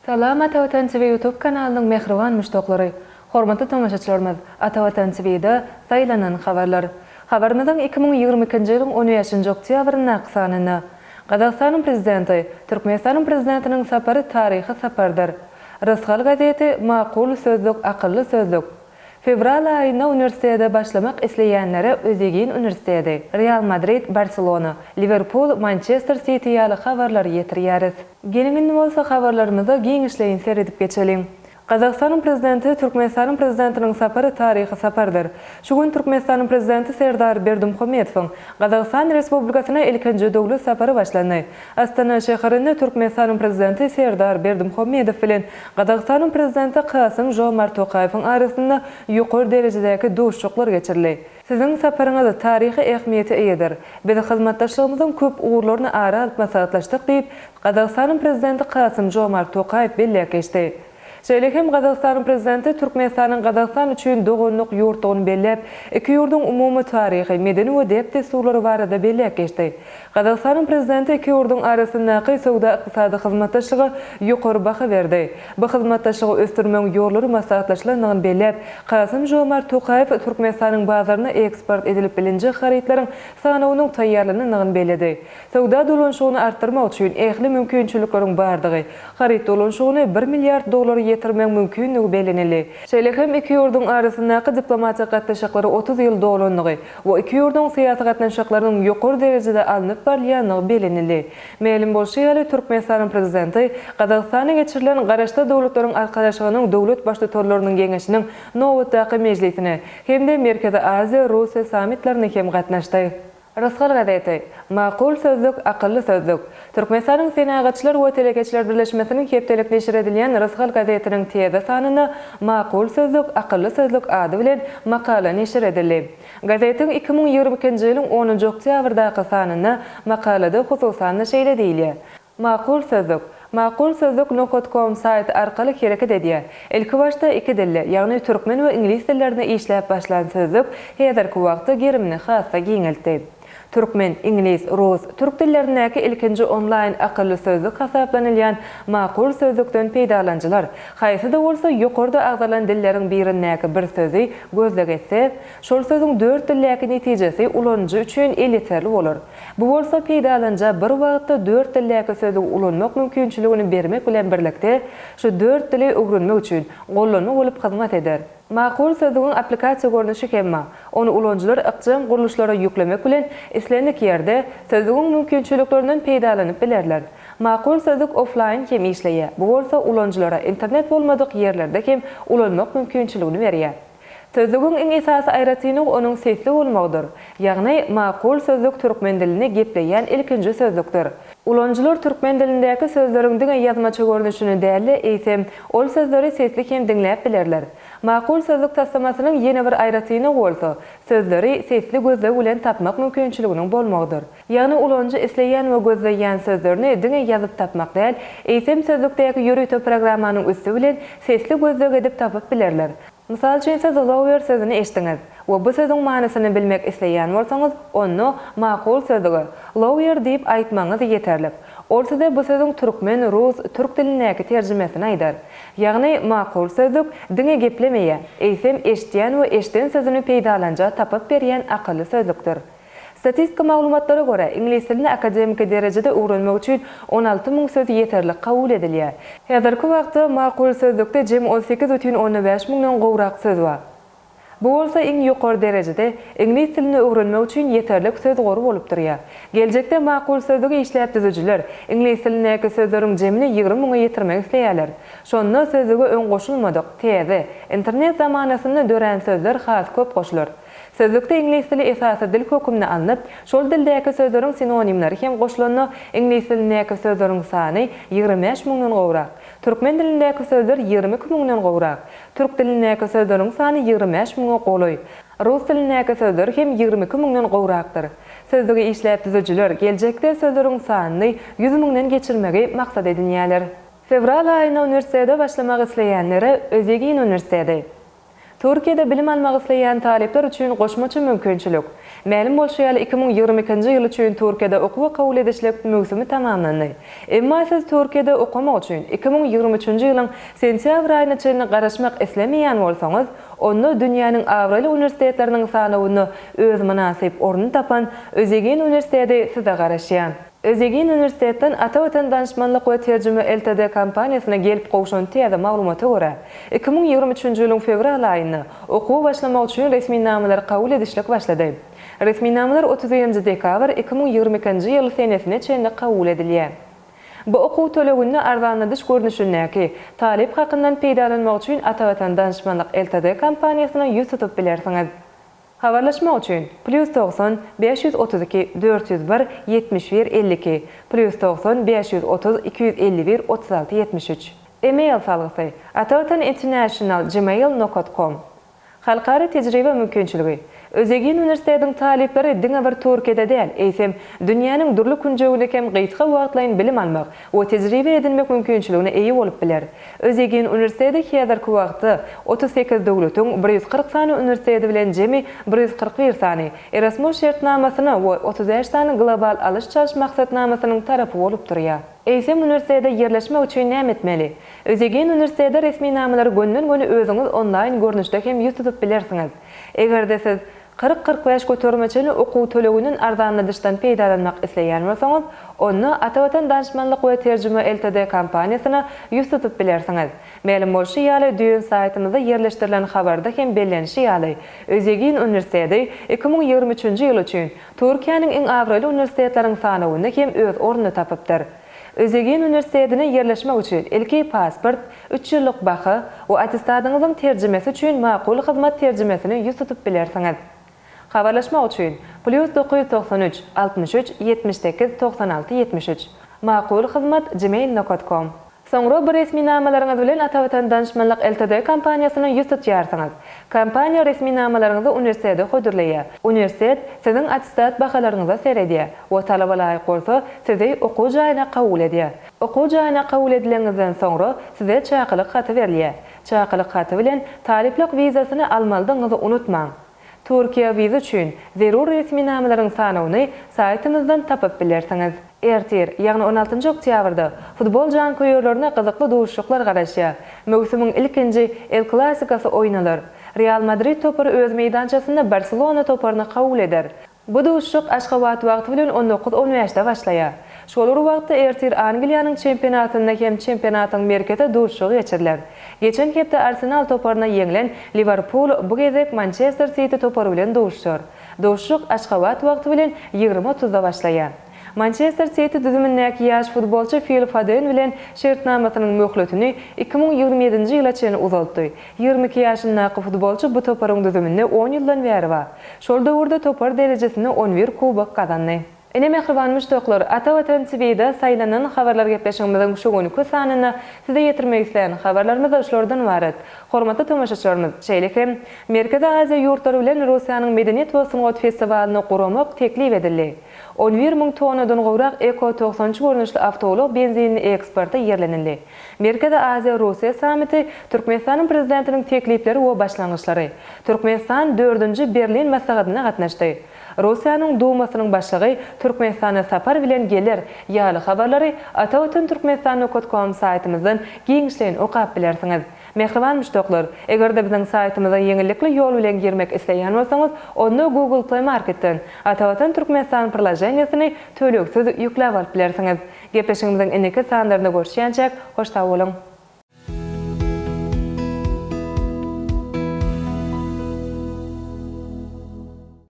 Salam Atawatan TV YouTube kanalının mehriban müştokları. Hormatly tamaşaçylarymyz, Atawatan TV'de saýlanan habarlar. Habarymyzyň 2022-nji ýylyň 15-nji oktýabryna aksanyny. Gazagstanyň prezidenti, Türkmenistanyň prezidentiniň sapary taryhy sapardyr. Rysgal gazeti Makul sözlük, akylly sözlük. Fevral aýynda uniwersitede başlamak isleýänlere özegin uniwersitedi. Real Madrid, Barcelona, Liverpool, Manchester City ýaly habarlar ýetirýäris. Gelingin bolsa habarlarymyza giňişleýin seredip geçelim. Gazagstanyň prezidenti Türkmenistanyň prezidentiniň sapary taryhy sapardyr. Şu gün Türkmenistanyň prezidenti Serdar Berdimuhammedowyň Gazagstan Respublikasyna ilkinji dowlat sapary başlandy. Astana şäherinde Türkmenistanyň prezidenti Serdar Berdimuhammedow bilen Gazagstanyň prezidenti Kasym-Jomart Tokayewiň arasynda ýokary derejedäki dostluklar geçirildi. Siziň saparyňyz taryhy ähmiýeti eýedir. Biz hyzmatdaşlygymyzyň köp uğurlaryny ara alyp maslahatlaşdyk diýip Gazagstanyň prezidenti Kasym-Jomart Tokayew belläp geçdi. Şeýlehem Gazagstanyň prezidenti Türkmenistanyň Gazagstan üçin dogonluk ýurtdugyny belläp, iki ýurduň umumy taryhy, medeni we dep desturlary barada belläp geçdi. Gazagstanyň prezidenti iki ýurduň arasyndaky sowda ykdysady hyzmatdaşlygy ýokary baha berdi. Bu hyzmatdaşlygy ösdürmek ýollary maslahatlaşylandygyny belläp, Kasym-Jomart Tokayew Türkmenistanyň bazaryna eksport edilip bilinji haritlaryň sanawynyň taýýarlanygyny bellädi. Sowda dolanşygyny artdyrmak üçin ähli mümkinçilikleriň bardygy, harit dolanşygyny 1 milliard dolar yetirmek mümkünligi belenildi. Şeýlehem iki ýurduň arasyndaky diplomatik gatnaşyklary 30 ýyl dolanlygy we iki ýurduň syýasy gatnaşyklarynyň ýokary derejede alınıp barýanyny belenildi. Meýlim bolşy Türkmenistanyň prezidenti Gazagstana geçirilen garaşda dowlatlaryň arkadaşlygynyň dowlat başlyklarynyň geňeşiniň nowatdaky mejlisine hemde Merkezi Aziýa Russiýa sammitlerine hem gatnaşdy. Rysgal gazeti Makul sözlük, akylly sözlük. Türkmenistanyň Senagatçylar we Telegeçiler Birleşmesiniň hepdelik neşir edilýän Rysgal gazetiniň teze sanyna Makul sözlük, akylly sözlük ady bilen makala neşir edildi. Gazetiň 2022-nji ýylyň 10-njy oktýabrdaky sanyna makalada hususan şeýle diýilýär. Makul sözlük Makul.com sayt arkaly hereket edýär. Ilki başda iki dilli, ýagny türkmen we ingliz dillerinde işläp başlan sözlük häzirki wagtda gerimini hassa giňeltdi. Türkmen, ingliz, rus, türk dillerindäki ilkinji online akylly sözlük hasaplanylýan Makul sözlükden peýdalanjylar haýsy-da bolsa ýokarda agzalan dilleriň birindäki bir sözi gözleg etse, şol söziň 4 dildäki netijesi ulanjy üçin eliterli bolar. Bu bolsa peýdalanja bir wagtda 4 dildäki sözi ulanmak mümkinçiligini bermek bilen birlikde şu 4 dili öwrenmek üçin gollanma bolup hyzmat eder. Makul sözlüğün aplikasiýa görnüşi hemma. Onu ulanjylar ykjam guruluşlara ýüklemek bilen islenik ýerde sözlüğün mümkinçiliklerinden peýdalanyp bilerler. Makul sözlük offline hem işleýär. Bu bolsa ulanjylara internet bolmadyk ýerlerde hem ulanmak mümkinçiligini berýär. Sözlüğün iň esasy aýratyny onuň sesli bolmagydyr. Ýagny makul sözlük türkmen dilini gepleýän ilkinji sözlükdir. Ulanjylar türkmen dilindäki sözleriň diňe ýazmaça görnüşini däli eýsem, ol sözleri sesli hem diňläp bilerler. Makul sözlük taslamasynyň ýene bir aýratyny bolsa, sözleri sesli gözle bilen tapmak mümkinçiliginiň bolmagydyr. Ýagny ulanjy isleýän we gözleýän sözlerini diňe ýazyp tapmak däl, eýsem sözlükdäki ýöretme programmanyň üstü bilen sesli gözle edip tapyp bilerler. Misal üçin siz lawyer sözüni eşdiňiz we bu söziň manasyny bilmek isleýän bolsaňyz, onu makul sözlügi lawyer diýip aýtmaňyz ýeterli. Ortada bu söziň türkmen, rus, türk dilindäki terjimesini aýdar. Ýagny makul sözlük diňe geplemeýär, eýsem eşdýän we eşden sözüni peýdalanja tapyp berýän akylly sözlükdir. Statistika maglumatlara göre ingliz dilini akademik derejede öwrenmek üçin 16 000 söz ýeterli kabul edilýär. Häzirki wagtda makul sözlükde jem 18,15 000 gowrak söz bar. Bu bolsa iň ýokary derejede ingliz dilini öwrenmek üçin ýeterlik söz gory bolup durýar. Geljekde makul sözlügi işläp düzüjüler ingliz dilindäki sözleriň jemini 20 000 ýetirmek isleýärler. Şonda sözlüge öň goşulmadyk, teze, internet zamanasynda dören sözler has köp goşulur. Sözlükde ingliz dili esasy dil hökümine alınıp, şol dildäki sözleriň sinonimleri hem goşulanyp, ingliz dilindäki sözleriň sany 25 000 gowrak. Türkmen dilindäki sözler 22 000 gowrak. Türk dilindäki sözleriň sany 25 000 goloý. Rus dilindäki sözler hem 22 000 gowrakdyr. Sözlügi işläp düzüjüler geljekde sözleriň sanyny 100 000 geçirmegi maksat edinýärler. Fevral aýyna uniwersitede başlamak isleýänlere özegin uniwersitede. Türkiýede bilim almak isleýän talipler üçin goşmaça mümkinçilik. Ma'lum bolşaýaly 2022-nji ýyl üçin Türkiýede okuwa kabul edişlik mögsümi tamamlandy. Emma siz Türkiýede okumak üçin 2023-nji ýylyň sentýabr aýyna çenli garaşmak islemeýän bolsaňyz, onu dünýäniň awraly uniwersitetleriniň sanawyny öz münasip ornuny tapan Özegen Üniversiteti size garaşýan. Özegen Üniversitetden Atawatan Danışmanlyk we Terjüme LTD kompaniýasyna gelip gowşan täze maglumata görä 2023-nji ýylyň fevral aýyny okuw başlamak üçin resmi namalar kabul edişlik başlady. Resmi namalar 30 dekabr 2022-nji ýyl senesine çenli kabul edilýär. Bu okuw tölegünde arzanladyş görnüşindäki talip hakyndan peýdalanmak üçin Atawatan Danışmanlyk LTD kompaniýasyna ýüz tutup bilersiňiz. Habarlaşma üçün +90 532 401 71 52 +90 530 251 36 73 e-mail salgysy atawatan@gmail.com Halkara tejribe mümkinçiligi Özegen Üniversitetiň talipleri diňe bir Türkiýede däl, eýsem dünýäniň durly künjeginde hem gyýtga wagtlaryň bilim almak we tejribe edinmek mümkinçiligine eýe bolup biler. Özegen Üniversiteti häzirki wagtda 38 döwletiň 140 sany üniversiteti bilen jemi 141 sany Erasmus şertnamasyny we 35 sany global alyş çalyş maksatnamasynyň tarapy bolup durýar. Eýsem üniversitede yerleşmek üçin näme etmeli? Özegen Üniversitede resmi namalar gönden-göne özüňiz online görnüşde hem ýüz tutup bilersiňiz. Egerde siz 40-45 götürmejeli okuw tölegünün arzanladyşdan peýdalanmak isleýän bolsaňyz, onu Atawatan Danışmanlyk we Terjüme LTD kompaniýasyna ýüz tutup bilersiňiz. Ma'lum bolşy ýaly düýün saytymyzda yerleşdirilen habarda hem bellenişi ýaly. Özegen Üniversiteti 2023-nji ýyl üçin Türkiýanyň iň awraly uniwersitetleriniň sanawyny hem öz ornuny tapypdyr. Özegen Üniversitetine yerleşmek üçün ilki pasport, 3 ýyllyk baha we attestadyňyzyň terjimesi üçin makul hyzmat terjimesini ýüz tutup bilersiňiz. Habarlaşmak üçin +993 63 78 96 73 makul hyzmat gmail.com Soňra bir resmi namalaryňyz bilen Atawatan Danışmanlyk LTD kompaniýasyny ýüz tutýarsyňyz. Kompaniýa resmi namalaryňyzy uniwersitetde hödürleýär. Uniwersitet siziň attestat bahalaryňyza seredýär we talaba laýyk bolsa sizi okuw jaýyna kabul edýär. Okuw jaýyna kabul edilenizden soňra size çakylyk haty berilýär. Çakylyk haty bilen taliplik wizasyny almalydyňyzy unutmaň. Türkiýe wiza üçin zerur resmi namalaryň sanawyny saytymyzdan tapyp bilersiňiz. Ertir, ýagny 16 oktýabrda futbol jankoýerlerine gyzykly duşuşlar garaşýar. Mögsümiň ilkinji El Clasicosy oýnalar. Real Madrid topary öz meýdançasynda Barcelona toparyny kabul eder. Bu duşuşyk Aşgabat wagty bilen 19:15-de başlaýar. Şolar wagtda ertir Angliýanyň çempionatyna hem çempionatyň merkeze duşuşy geçiriler. Geçen hepde Arsenal toparyna ýeňilen Liverpool bu gezek Manchester City topary bilen duşuşýar. Duşuşyk Aşgabat wagty bilen 20:30-da başlaýar. Manchester City düzümindäki ýaş futbolçy Phil Foden bilen şertnamasynyň möhletini 2027-nji ýyla çenli uzaltdy. 22 ýaşyndaky futbolçy bu toparyň düzüminde 10 ýyldan bäri bar. Şol döwürde topar derejesinde 11 kubok kazandy. Ene mehriban müştoklar, Atawatan TV'de saylanan habarlar gepleşigimizden şu günkü sanyny size ýetirmek isleýän habarlarymyz şolardan ibaret. Hormatly tomaşaçylarymyz, şeýlekem Merkezi Aziýa ýurtlary bilen Russiýanyň Medeniýet we Sungat festiwalyny guramak teklip edildi. 11.000 tonnadan gowrak Eko 90 görnüşli awtomobil benzinini eksporta ýerlenildi. Merkezi Aziýa Russiýa samiti Türkmenistanyň prezidentiniň teklipleri we başlangyçlary. Türkmenistan 4-nji Berlin maslahatyna gatnaşdy. Russiýanyň Dumasynyň başlygy Türkmenistana sapar bilen gelir. Ýaly habarlary Atawatan Türkmenistan.com saytymyzdan giňişlen okap bilersiňiz. Mehriban müştoklar, egerde biziň saytymyza ýeňillikli ýol bilen girmek isleýän bolsaňyz, onu Google Play Marketden Atawatan Türkmenistan projeniýasyny töleksiz ýükläp alyp bilersiňiz. Gepleşigimiziň eneki sanlaryna görüşýänçek, hoşta bolun.